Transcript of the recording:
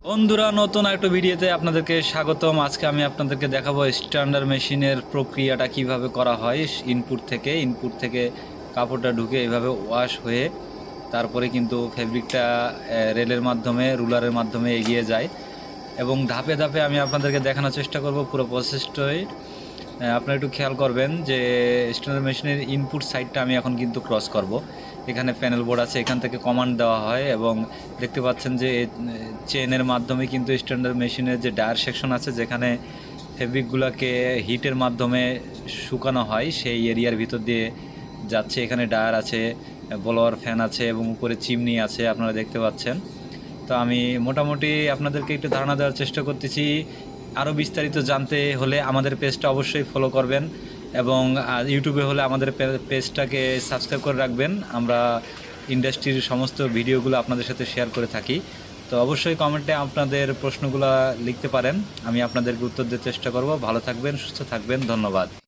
বন্ধুরা, নতুন একটা ভিডিওতে আপনাদেরকে স্বাগতম। আজকে আমি আপনাদেরকে দেখাবো স্ট্যান্ডার্ড মেশিনের প্রক্রিয়াটা কিভাবে করা হয়। ইনপুট থেকে কাপড়টা ঢুকে এইভাবে ওয়াশ হয়ে তারপরে কিন্তু ফেব্রিকটা রেলের মাধ্যমে রুলারের মাধ্যমে এগিয়ে যায় এবং ধাপে ধাপে আমি আপনাদেরকে দেখানোর চেষ্টা করব পুরো প্রসেসটাই। আপনারা একটু খেয়াল করবেন যে স্ট্যান্ডার্ড মেশিনের ইনপুট সাইডটা আমি এখন কিন্তু ক্রস করব। এখানে প্যানেল বোর্ড আছে, এখান থেকে কমান্ড দেওয়া হয় এবং দেখতে পাচ্ছেন যে চেনের মাধ্যমে কিন্তু স্ট্যান্ডার্ড মেশিনের যে ডায়ার সেকশন আছে, যেখানে ফেব্রিকগুলোকে হিটের মাধ্যমে শুকানো হয়, সেই এরিয়ার ভিতর দিয়ে যাচ্ছে। এখানে ডায়ার আছে, ব্লোয়ার ফ্যান আছে এবং উপরে চিমনি আছে, আপনারা দেখতে পাচ্ছেন। তো আমি মোটামুটি আপনাদেরকে একটু ধারণা দেওয়ার চেষ্টা করতেছি। আরও বিস্তারিত জানতে হলে আমাদের পেজটা অবশ্যই ফলো করবেন এবং ইউটিউবে হলে আমাদের পেজটাকে সাবস্ক্রাইব করে রাখবেন। আমরা ইন্ডাস্ট্রির সমস্ত ভিডিওগুলো আপনাদের সাথে শেয়ার করে থাকি। তো অবশ্যই কমেন্টে আপনাদের প্রশ্নগুলো লিখতে পারেন, আমি আপনাদেরকে উত্তর দেওয়ার চেষ্টা করব। ভালো থাকবেন, সুস্থ থাকবেন, ধন্যবাদ।